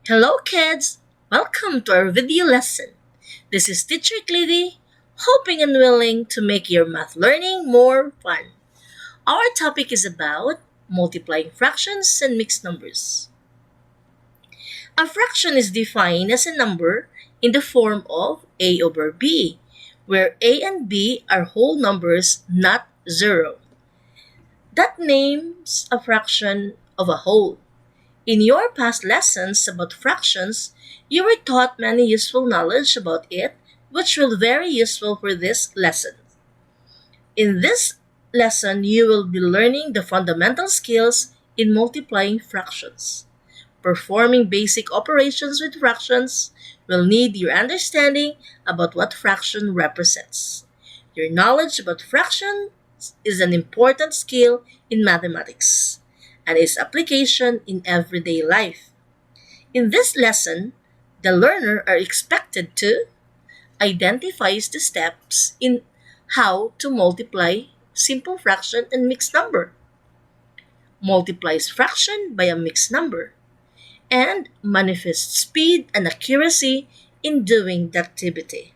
Hello, kids! Welcome to our video lesson. This is Teacher Clidy, hoping and willing to make your math learning more fun. Our topic is about multiplying fractions and mixed numbers. A fraction is defined as a number in the form of a over b, where a and b are whole numbers, not zero. That names a fraction of a whole. In your past lessons about fractions, you were taught many useful knowledge about it, which will be very useful for this lesson. In this lesson, you will be learning the fundamental skills in multiplying fractions. Performing basic operations with fractions will need your understanding about what fraction represents. Your knowledge about fractions is an important skill in mathematics and its application in everyday life. In this lesson, the learner are expected to identify the steps in how to multiply simple fraction and mixed number, multiplies fraction by a mixed number, and manifest speed and accuracy in doing the activity.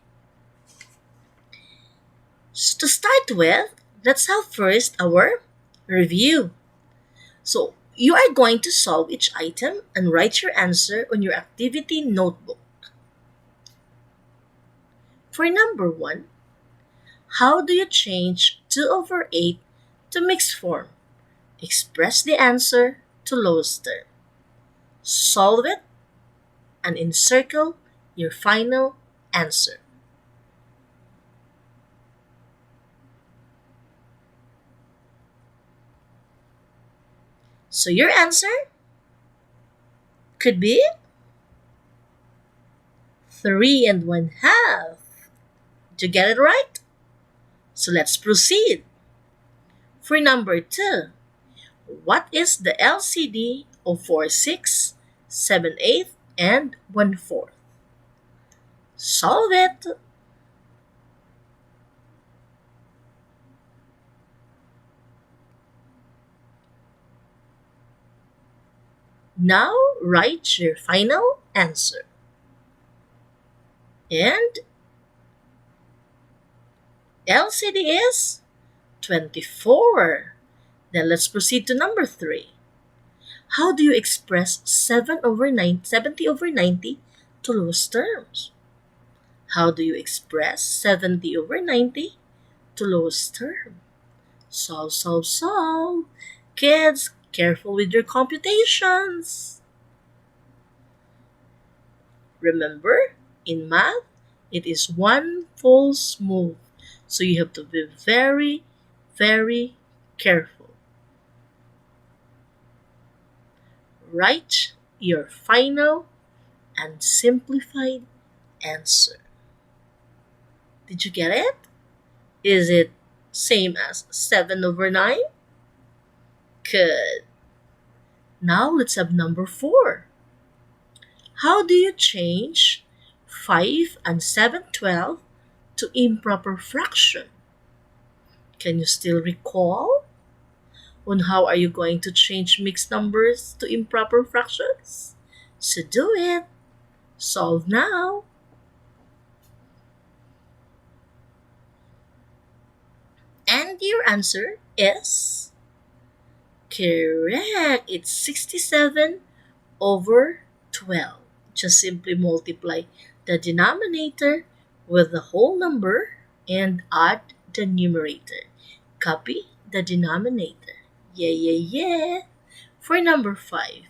To start with, let's have first our review. So, you are going to solve each item and write your answer on your activity notebook. For number 1, how do you change 2 over 8 to mixed form? Express the answer to lowest term. Solve it and encircle your final answer. So your answer could be 3 and 1/2. Did you get it right? So let's proceed. For number 2, what is the LCD of 4 6, 7 8, and 1/4? Solve it. Now write your final answer. And LCD is 24. Then let's proceed to number 3. How do you express 70 over 90 to lowest terms? How do you express 70 over 90 to lowest term? Solve, solve, solve. Kids, careful with your computations. Remember, in math, it is one false move. So you have to be very, very careful. Write your final and simplified answer. Did you get it? Is it same as 7 over 9? Good. Now let's have number 4. How do you change 5 and 7/12 to improper fraction? Can you still recall on how are you going to change mixed numbers to improper fractions? So do it. Solve now. And your answer is correct. It's 67 over 12. Just simply multiply the denominator with the whole number and add the numerator. Copy the denominator. Yeah, yeah, yeah. For number 5,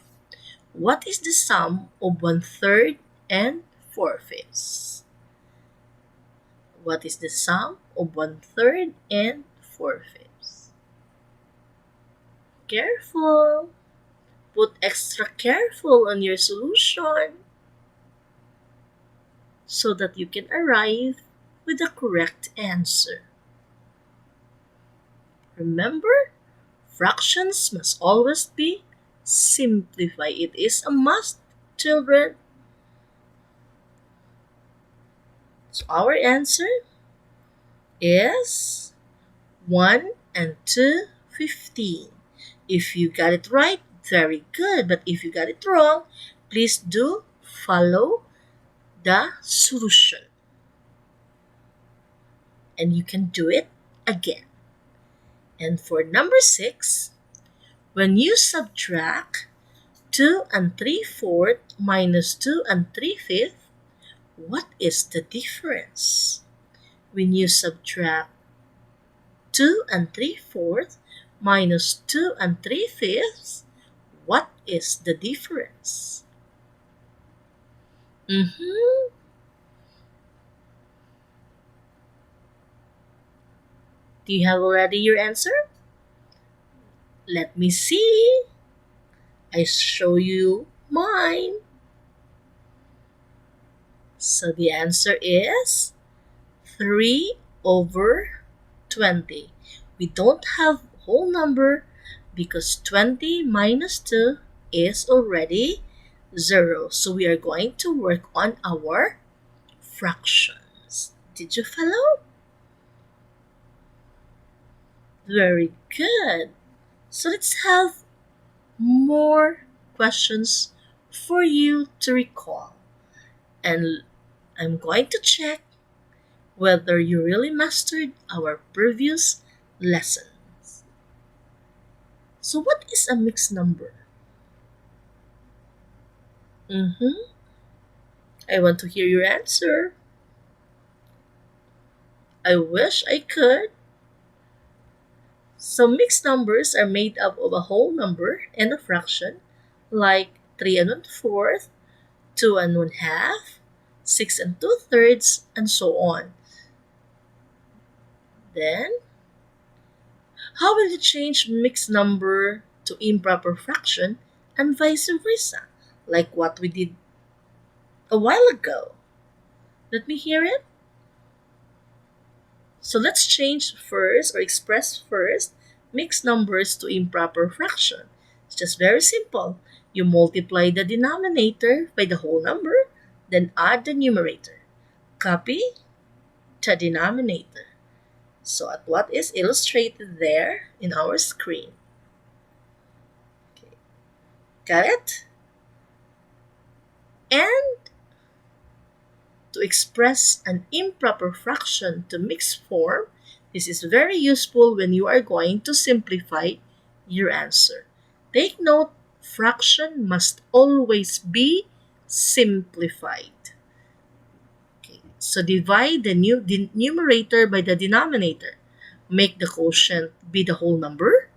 what is the sum of 1/3 and 4/5? What is the sum of 1/3 and 4/5? Careful. Put extra careful on your solution so that you can arrive with the correct answer. Remember, fractions must always be simplified. It is a must, children. So our answer is 1 and 2, 15. If you got it right, very good. But if you got it wrong, please do follow the solution. And you can do it again. And for number 6, when you subtract 2 and 3/4 minus 2 and 3/5, what is the difference? When you subtract 2 and 3/4 minus 2 and 3/5, what is the difference? Mm-hmm. Do you have already your answer? Let me see. I show you mine. So the answer is 3 over 20. We don't have whole number because 20 minus 2 is already 0. So we are going to work on our fractions. Did you follow? Very good. So let's have more questions for you to recall. And I'm going to check whether you really mastered our previous lessons. So, what is a mixed number? Mm-hmm. I want to hear your answer. I wish I could. So, mixed numbers are made up of a whole number and a fraction, like 3 and 1/4, 2 and 1/2, 6 and 2/3, and so on. Then, how will you change mixed number to improper fraction and vice versa? Like what we did a while ago. Let me hear it. So let's change first or express first mixed numbers to improper fraction. It's just very simple. You multiply the denominator by the whole number, then add the numerator. Copy the denominator. So at what is illustrated there in our screen. Okay. Got it? And to express an improper fraction to mixed form, this is very useful when you are going to simplify your answer. Take note, fraction must always be simplified. Okay. So divide the numerator by the denominator. Make the quotient be the whole number,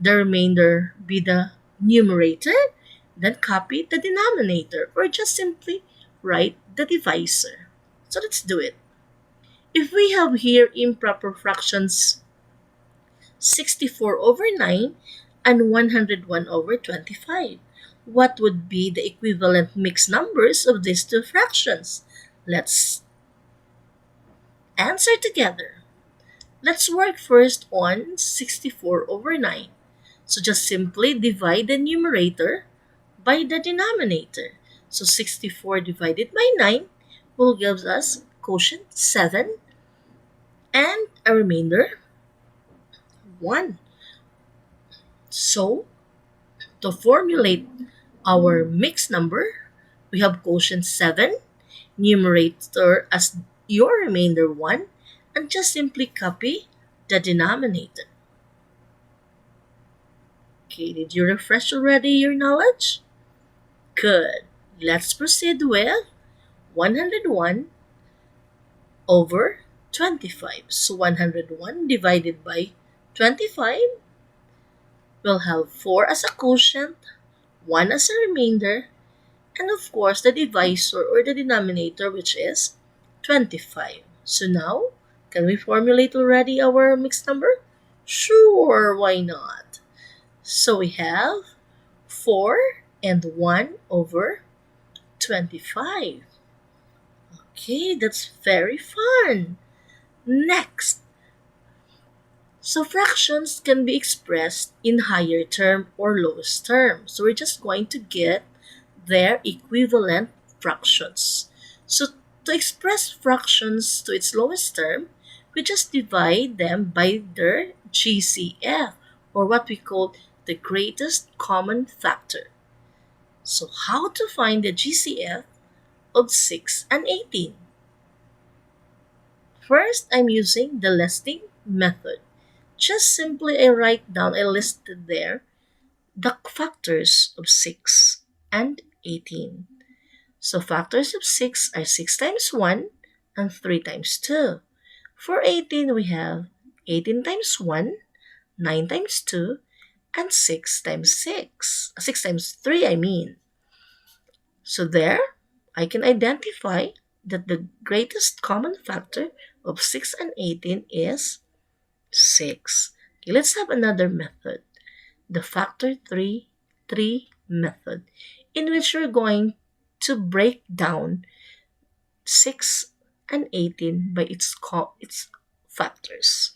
the remainder be the numerator, then copy the denominator or just simply write the divisor. So let's do it. If we have here improper fractions 64 over 9 and 101 over 25, what would be the equivalent mixed numbers of these two fractions? Let's answer together. Let's work first on 64 over 9. So just simply divide the numerator by the denominator. So 64 divided by 9 will give us quotient 7 and a remainder 1. So to formulate our mixed number, we have quotient 7, numerator as your remainder 1, and just simply copy the denominator. Okay, did you refresh already your knowledge? Good. Let's proceed with 101 over 25. So 101 divided by 25 will have 4 as a quotient, 1 as a remainder, and of course the divisor or the denominator, which is 25. So now, can we formulate already our mixed number? Sure, why not? So we have 4 and 1 over 25. Okay, that's very fun. Next, so fractions can be expressed in higher term or lowest term. So we're just going to get their equivalent fractions. So to express fractions to its lowest term, we just divide them by their GCF, or what we call the greatest common factor. So how to find the GCF of 6 and 18. First, I'm using the listing method. Just simply I write down, I listed there the factors of 6 and 18. So factors of 6 are 6 times 1 and 3 times 2. For 18, we have 18 times 1, 9 times 2, and 6 times 6. 6 times 3, I mean. So there, I can identify that the greatest common factor of 6 and 18 is 6. Okay, let's have another method, the factor 3, 3 method, in which we're going to break down 6 and 18 by its factors.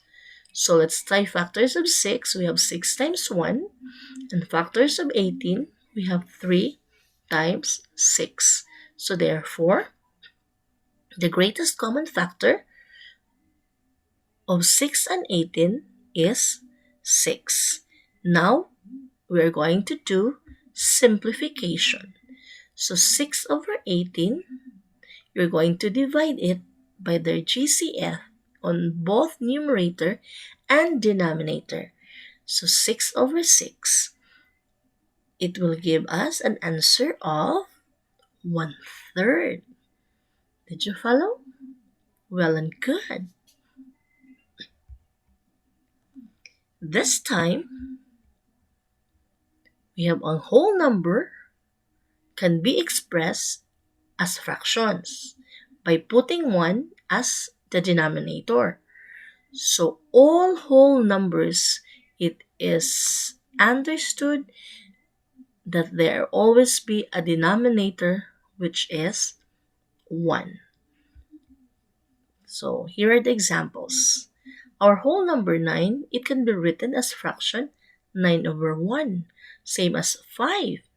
So let's try factors of 6. We have 6 times 1. And factors of 18, we have 3 times 6. So therefore, the greatest common factor of 6 and 18 is 6. Now, we're going to do simplification. So 6 over 18, you're going to divide it by their GCF on both numerator and denominator. So 6 over 6, it will give us an answer of 1/3. Did you follow? Well and good. This time, we have a whole number can be expressed as fractions by putting 1 as the denominator. So all whole numbers, it is understood that there always be a denominator which is 1. So here are the examples. Our whole number 9, it can be written as fraction 9 over 1, same as 5,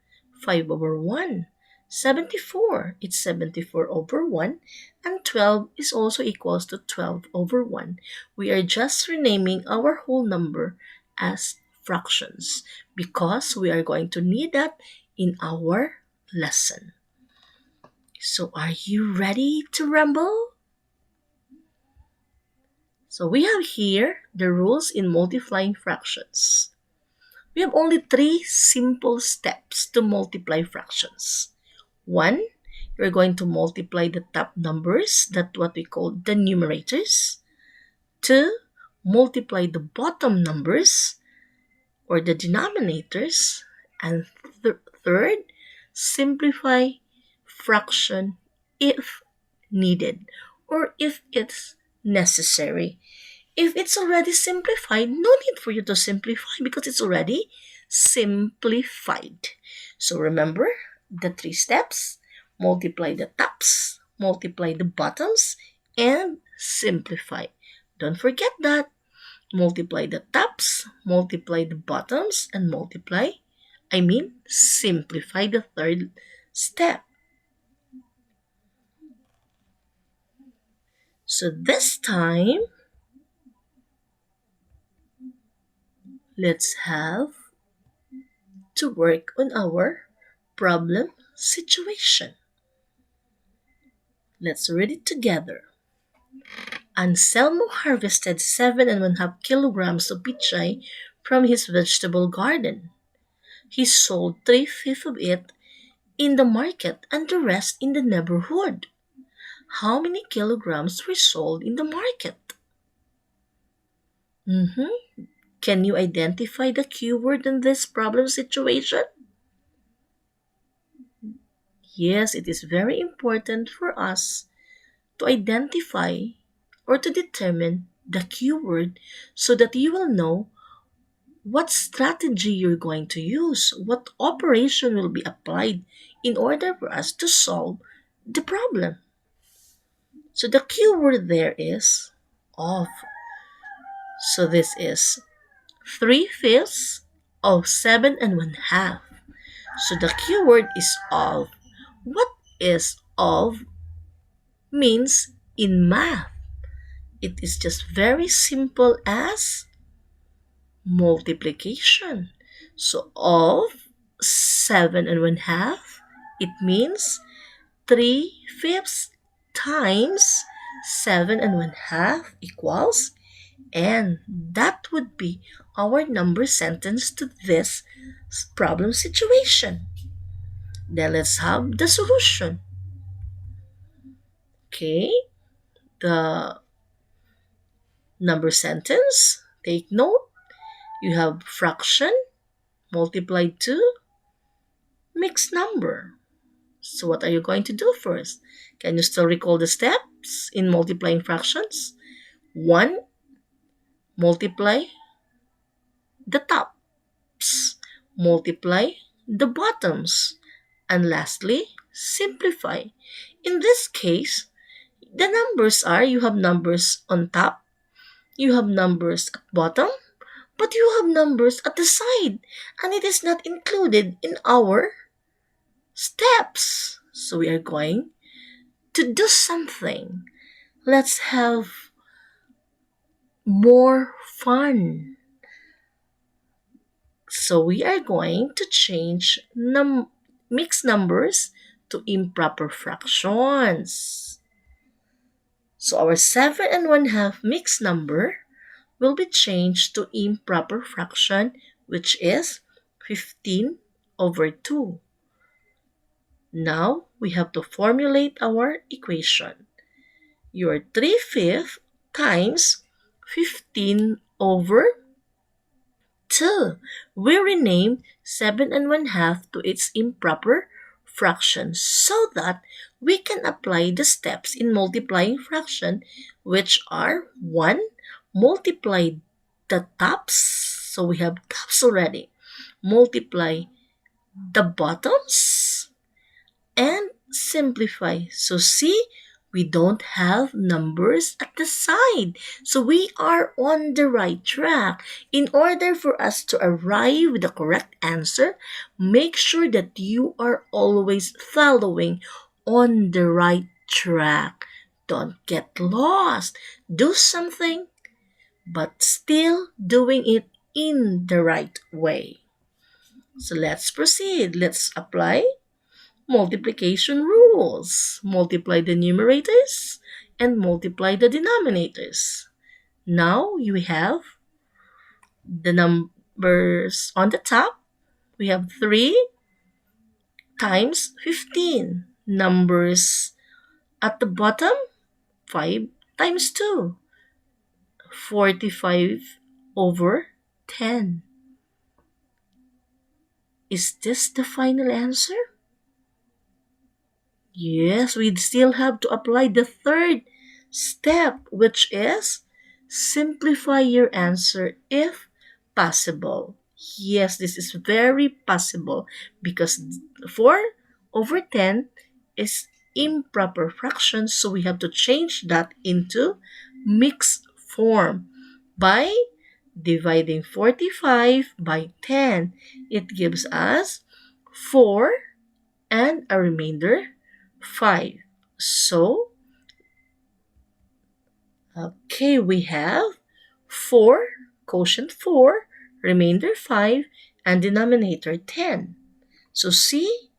5 over 1. 74, it's 74 over 1, and 12 is also equals to 12 over 1. We are just renaming our whole number as fractions because we are going to need that in our lesson. So are you ready to rumble? So we have here the rules in multiplying fractions. We have only 3 simple steps to multiply fractions. 1, you're going to multiply the top numbers, that's what we call the numerators. 2, multiply the bottom numbers or the denominators. And third, simplify fraction if needed or if it's necessary. If it's already simplified, no need for you to simplify because it's already simplified. So remember the 3 steps: multiply the tops, multiply the bottoms, and simplify. Don't forget that. Multiply the tops, multiply the bottoms, and simplify the third step. So this time, let's have to work on our problem situation. Let's read it together. Anselmo harvested 7.5 kilograms of pichay from his vegetable garden. He sold 3/5 of it in the market and the rest in the neighborhood. How many kilograms were sold in the market? Can you identify the keyword in this problem situation? Yes, it is very important for us to identify or to determine the keyword so that you will know what strategy you're going to use, what operation will be applied in order for us to solve the problem. So the keyword there is of. So this is 3/5 of 7.5. So the keyword is of. What is of means in math? It is just very simple as multiplication. So of 7.5, it means 3/5 times 7 and 1/2 equals, and that would be our number sentence to this problem situation. Then let's have the solution. Okay, the number sentence, take note, you have fraction multiplied to mixed number. So what are you going to do first? Can you still recall the steps in multiplying fractions? 1, multiply the tops, multiply the bottoms, and lastly, simplify. In this case, the numbers are, you have numbers on top, you have numbers at bottom, but you have numbers at the side, and it is not included in our steps. So we are going to do something. Let's have more fun. So we are going to change mixed numbers to improper fractions. So our 7 and 1/2 mixed number will be changed to improper fraction, which is 15/2. Now we have to formulate our equation. Your 3/5 times 15/2. We rename 7 and 1/2 to its improper fraction so that we can apply the steps in multiplying fraction, which are 1, multiply the tops, so we have tops already, multiply the bottoms, and simplify. So see, we don't have numbers at the side. So we are on the right track. In order for us to arrive with the correct answer, make sure that you are always following on the right track. Don't get lost. Do something, but still doing it in the right way. So let's proceed. Let's apply multiplication rules. Multiply the numerators and multiply the denominators. Now you have the numbers on the top. We have 3 times 15. Numbers at the bottom, 5 times 2. 45/10. Is this the final answer? Yes, we still have to apply the third step, which is simplify your answer if possible. Yes, this is very possible because 4/10 is improper fraction, so we have to change that into mixed form by dividing 45 by 10. It gives us 4 and a remainder 5. So, okay, we have 4, quotient 4, remainder 5, and denominator 10. So see,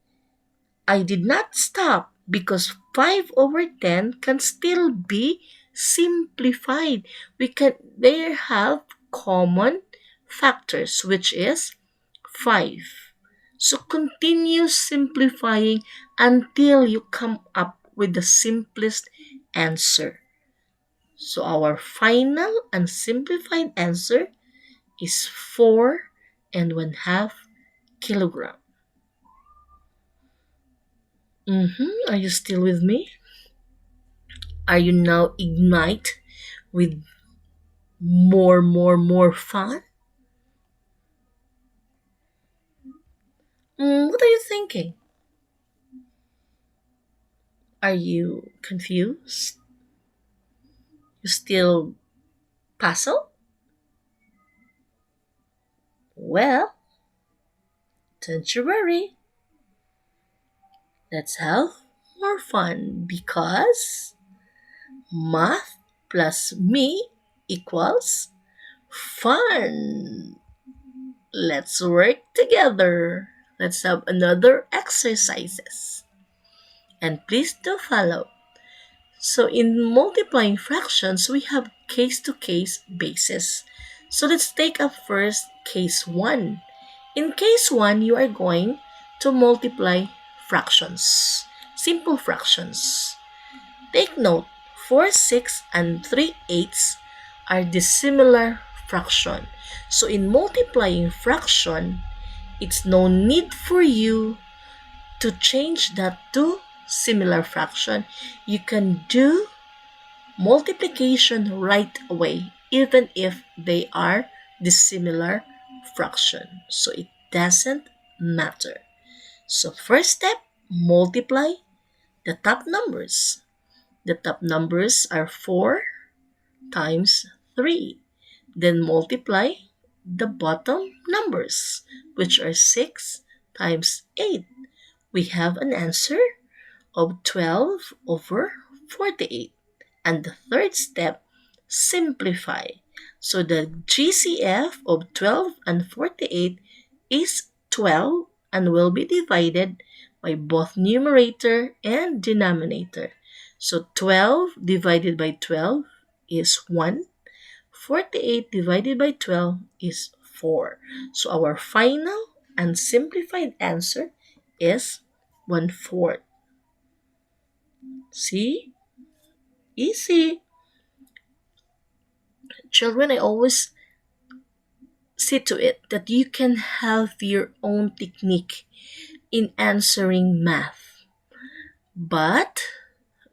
I did not stop because 5/10 can still be simplified. They have common factors, which is 5. So continue simplifying until you come up with the simplest answer. So our final and simplified answer is 4 and 1/2 kilogram. Are you still with me? Are you now ignite with more fun? What are you thinking? Are you confused? You still puzzled? Well, don't you worry. Let's have more fun because math plus me equals fun. Let's work together. Let's have another exercises. And please do follow. So in multiplying fractions, we have case-to-case basis. So let's take up first case 1. In case 1, you are going to multiply fractions, simple fractions. Take note, 4, 6, and 3 eighths are dissimilar fraction. So in multiplying fraction, it's no need for you to change that to similar fraction. You can do multiplication right away, even if they are dissimilar fraction. So it doesn't matter. So first step, multiply the top numbers. The top numbers are 4 times 3. Then multiply the bottom numbers, which are 6 times 8. We have an answer of 12 over 48. And the third step, simplify. So the GCF of 12 and 48 is 12 and will be divided by both numerator and denominator. So 12 divided by 12 is 1. 48 divided by 12 is 4. So our final and simplified answer is 1/4. See? Easy. Children, I always see to it that you can have your own technique in answering math. But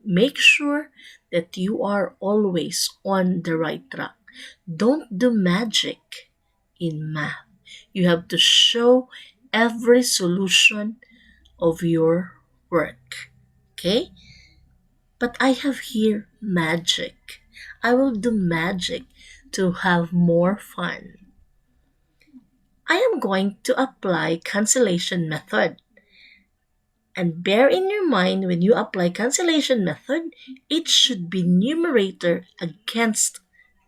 make sure that you are always on the right track. Don't do magic in math. You have to show every solution of your work. Okay? But I have here magic. I will do magic to have more fun. I am going to apply cancellation method. And bear in your mind when you apply cancellation method, it should be numerator against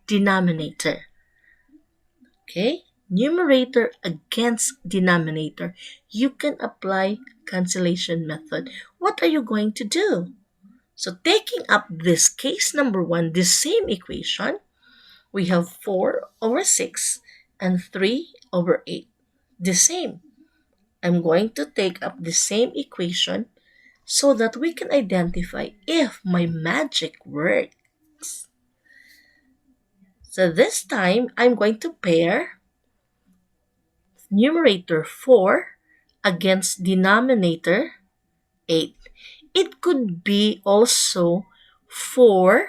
denominator. Okay? Numerator against denominator. You can apply cancellation method. What are you going to do? So taking up this case number 1, this same equation, we have 4 over 6 and 3 over 8. The same. I'm going to take up the same equation so that we can identify if my magic works. So this time, I'm going to pair numerator 4 against denominator 8. It could be also 4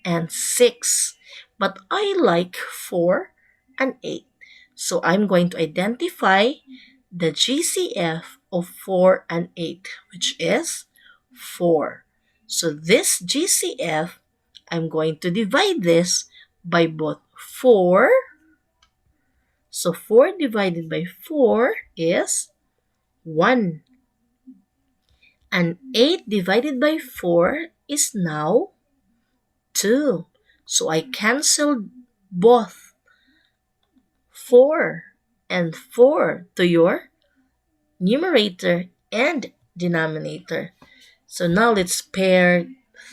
and 6, but I like 4 and 8. So I'm going to identify the GCF of 4 and 8, which is 4. So this GCF, I'm going to divide this by both 4. So 4 divided by 4 is 1. And 8 divided by 4 is now 2. So I canceled both 4 and 4 to your numerator and denominator. So now let's pair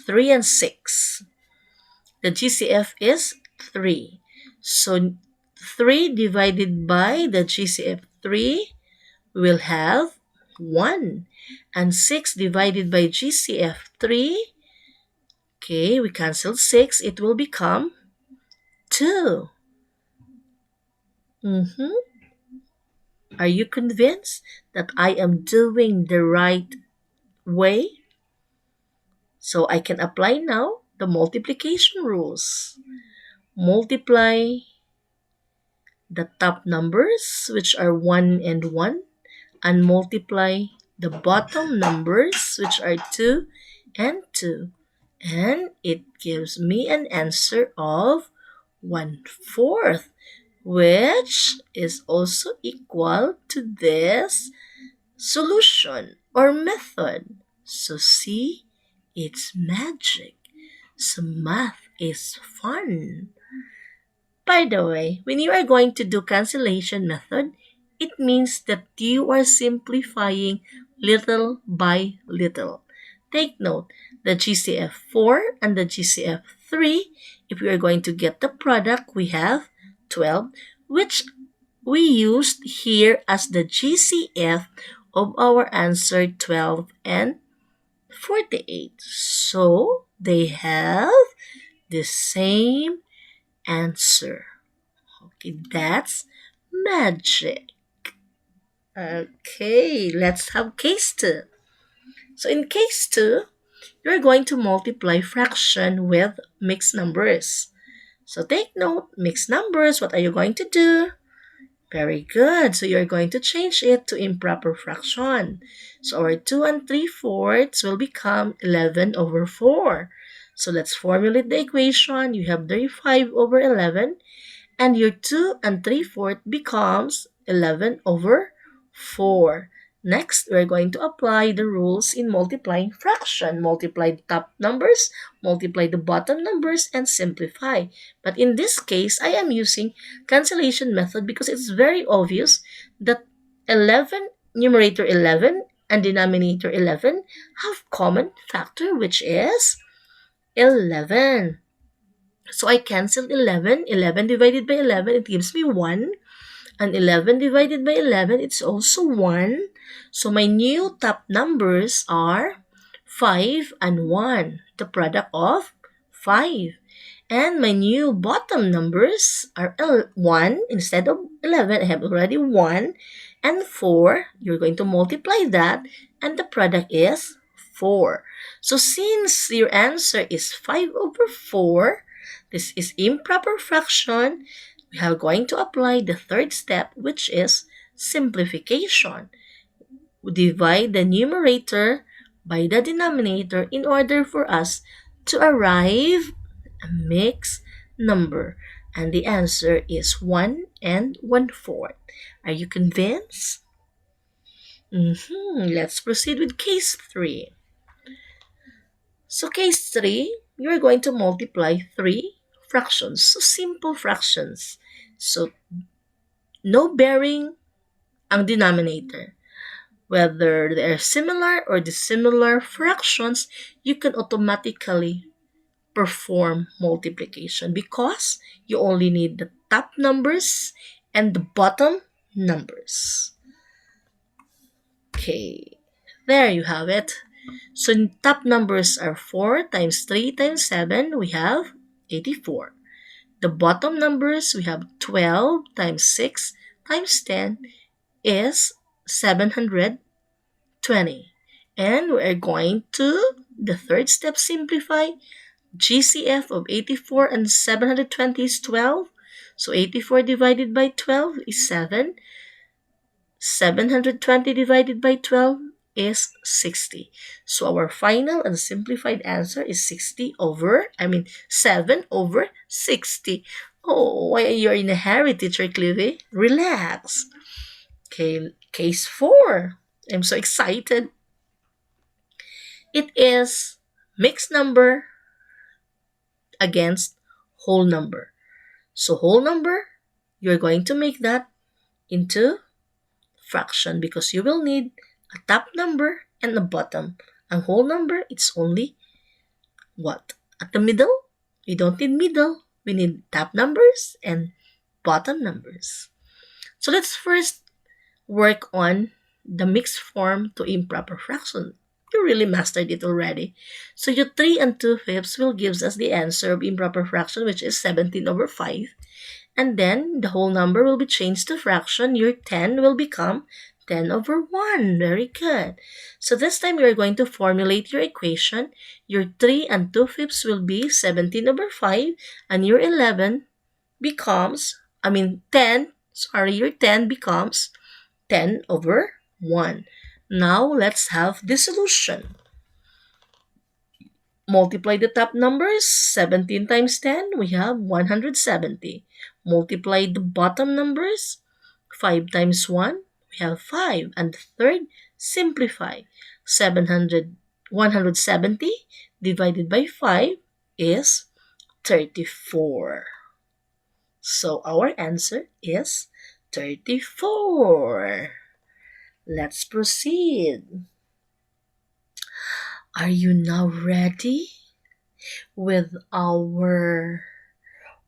3 and 6. The GCF is 3. So 3 divided by the GCF 3 will have 1. And 6 divided by GCF 3, okay, we cancel 6. It will become 2. Are you convinced that I am doing the right way? So I can apply now the multiplication rules. Multiply the top numbers, which are 1 and 1, and multiply the bottom numbers, which are 2 and 2. And it gives me an answer of 1/4, which is also equal to this solution or method. So see, it's magic. So math is fun. By the way, when you are going to do cancellation method, it means that you are simplifying little by little. Take note, the GCF4 and the GCF3, if we are going to get the product, we have 12, which we used here as the GCF of our answer 12 and 48. So they have the same answer. Okay, that's magic. Okay, let's have case 2. So in case 2, you're going to multiply fraction with mixed numbers. So take note, mixed numbers, what are you going to do? Very good. So you're going to change it to improper fraction. So our 2 and 3/4 will become 11 over 4. So let's formulate the equation. You have 35 over 11, and your 2 and 3/4 becomes 11 over 4. Next, we're going to apply the rules in multiplying fraction. Multiply the top numbers, multiply the bottom numbers, and simplify. But in this case, I am using cancellation method because it's very obvious that 11, numerator 11, and denominator 11 have common factor, which is 11. So I cancel 11. 11 divided by 11, it gives me 1. And 11 divided by 11, it's also 1. So my new top numbers are 5 and 1, the product of 5. And my new bottom numbers are 1 instead of 11. I have already 1 and 4. You're going to multiply that, and the product is 4. So since your answer is 5 over 4, this is improper fraction. We are going to apply the third step, which is simplification. We divide the numerator by the denominator in order for us to arrive a mixed number. And the answer is 1 and 1/4. Are you convinced? Let's proceed with case 3. So case 3, you're going to multiply 3 fractions. So simple fractions. So no bearing ang denominator. Whether they are similar or dissimilar fractions, you can automatically perform multiplication because you only need the top numbers and the bottom numbers. Okay, there you have it. So top numbers are 4 times 3 times 7, we have 84. The bottom numbers, we have 12 times 6 times 10 is 720. And we are going to the third step, simplify. GCF of 84 and 720 is 12. So 84 divided by 12 is 7. 720 divided by 12 is 60. So our final and simplified answer is 7 over 60. Oh, why are you in a hurry, Teacher Clivy? Relax. Okay, case 4. I'm so excited. It is mixed number against whole number. So whole number, you're going to make that into fraction because you will need a top number and a bottom. Ang whole number, it's only what? At the middle? We don't need middle. We need top numbers and bottom numbers. So let's first work on the mixed form to improper fraction. You really mastered it already. So your 3 and 2/5 will give us the answer of improper fraction, which is 17 over 5. And then the whole number will be changed to fraction. Your 10 will become 10 over 1. Very good. So this time you're going to formulate your equation. Your 3 and 2/5 will be 17 over 5. And your 11 becomes, 10, your 10 becomes 10 over 1. Now let's have the solution. Multiply the top numbers. 17 times 10, we have 170. Multiply the bottom numbers. 5 times 1, we have 5. And the third, simplify. 170 divided by 5 is 34. So our answer is 34. Let's proceed. Are you now ready with our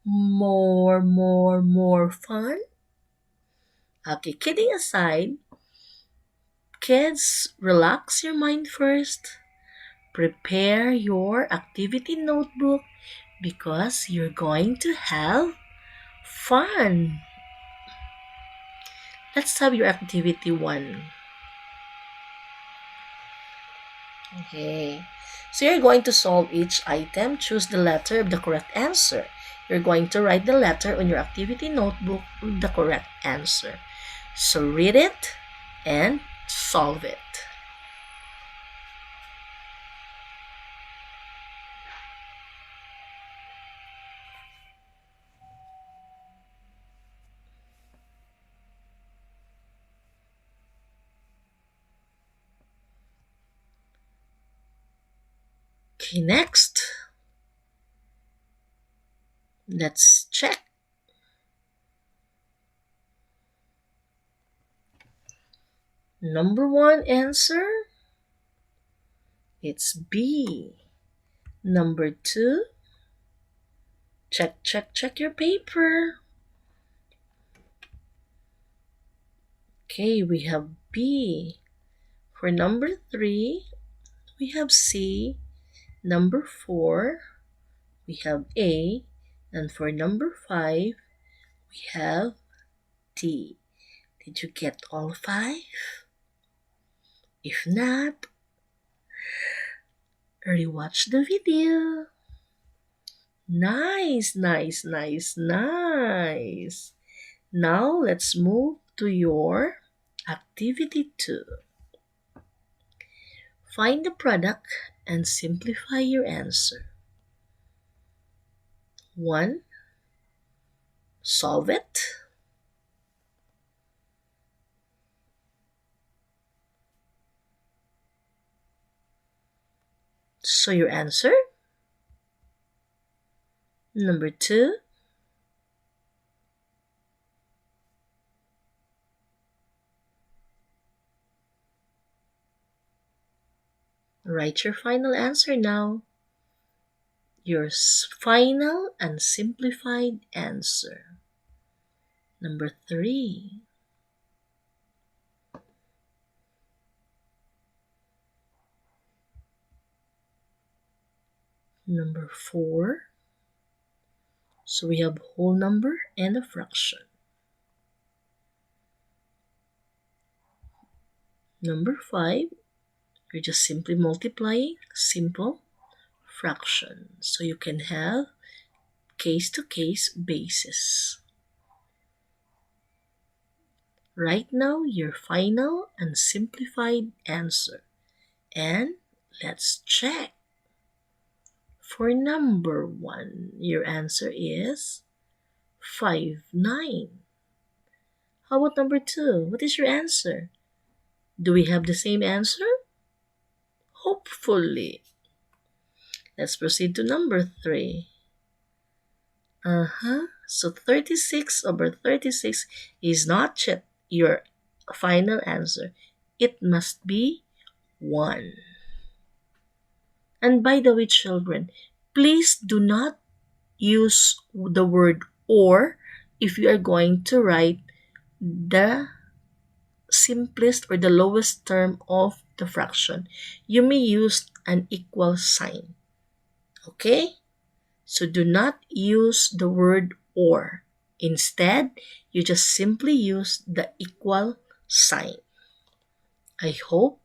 more fun? Okay, kidding aside, kids, relax your mind first. Prepare your activity notebook because you're going to have fun. Let's have your activity one. Okay. So you're going to solve each item. Choose the letter of the correct answer. You're going to write the letter on your activity notebook with the correct answer. So read it and solve it. Okay, next. Let's check. Number one answer, it's B. Number two, check your paper. Okay, we have B. For number three, we have C. Number four, we have A. And for number five, we have D. Did you get all five? If not, rewatch the video. Nice. Now let's move to your activity 2. Find the product and simplify your answer. 1. Solve it. So your answer. Number 2. Write your final answer now. Your final and simplified answer. Number 3. Number 4. So we have whole number and a fraction. Number 5. You're just simply multiplying simple fraction. So you can have case-to-case basis. Write now your final and simplified answer. And let's check. For number 1, your answer is 5/9. How about number 2? What is your answer? Do we have the same answer? Hopefully. Let's proceed to number 3. So 36/36 is not yet your final answer. It must be 1. And by the way, children, please do not use the word or if you are going to write the simplest or the lowest term of the fraction. You may use an equal sign. Okay? So do not use the word or. Instead, you just simply use the equal sign. I hope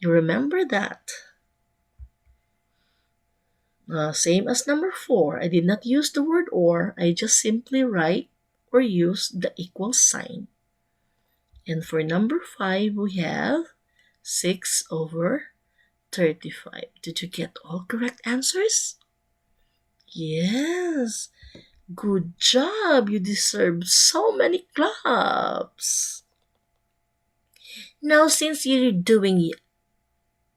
you remember that. Same as number 4, I did not use the word or, I just simply write or use the equal sign. And for number 5, we have 6/35. Did you get all correct answers? Yes. Good job. You deserve so many claps. Now, since you're doing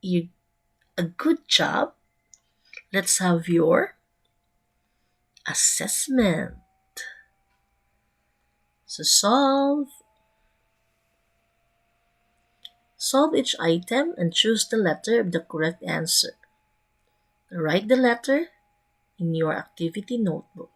a good job, let's have your assessment. So solve each item and choose the letter of the correct answer. Write the letter in your activity notebook.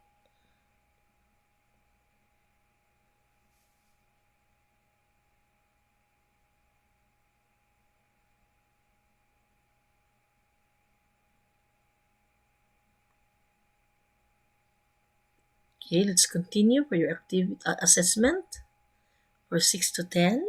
Okay, let's continue for your activity assessment for 6 to 10.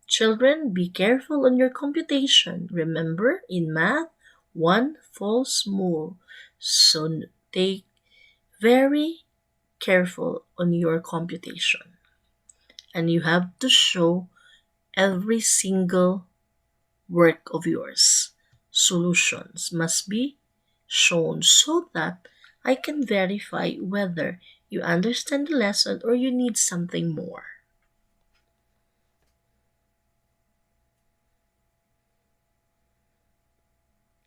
Children, be careful on your computation. Remember, in math, one falls move. So take very careful on your computation. And you have to show every single work of yours. Solutions must be shown so that I can verify whether you understand the lesson or you need something more.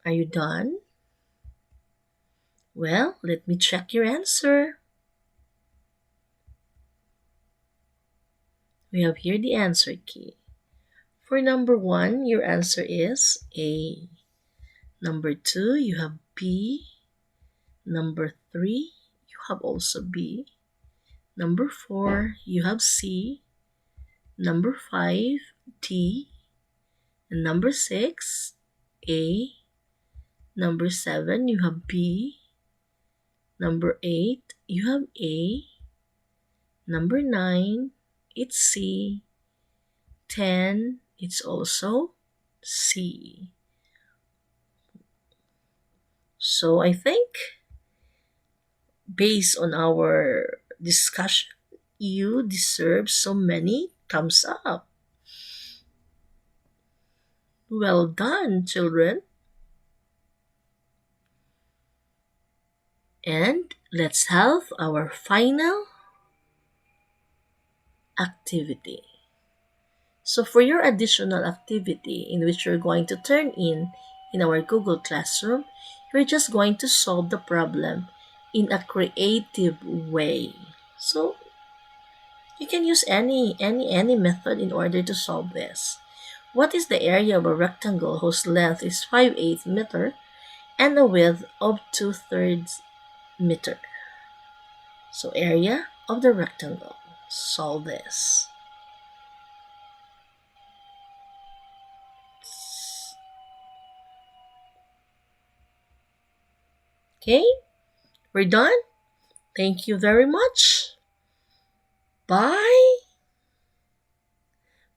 Are you done? Well, let me check your answer. We have here the answer key. For number one, your answer is A. Number two, you have B. Number three, you have also B. Number four, you have C. Number five, D. And number six, A. Number seven, you have B. Number eight, you have A. Number nine, it's C. 10, it's also C. So I think based on our discussion, you deserve so many thumbs up. Well done, children. And let's have our final activity. So for your additional activity in which you're going to turn in our Google Classroom, you're just going to solve the problem in a creative way. So you can use any method in order to solve this. What is the area of a rectangle whose length is 5/8 meter and a width of 2/3 meter? So area of the rectangle. Solve this. Okay, we're done. Thank you very much. Bye.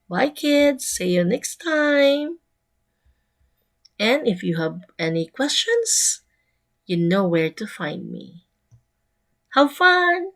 Bye, kids. See you next time. And if you have any questions, you know where to find me. Have fun!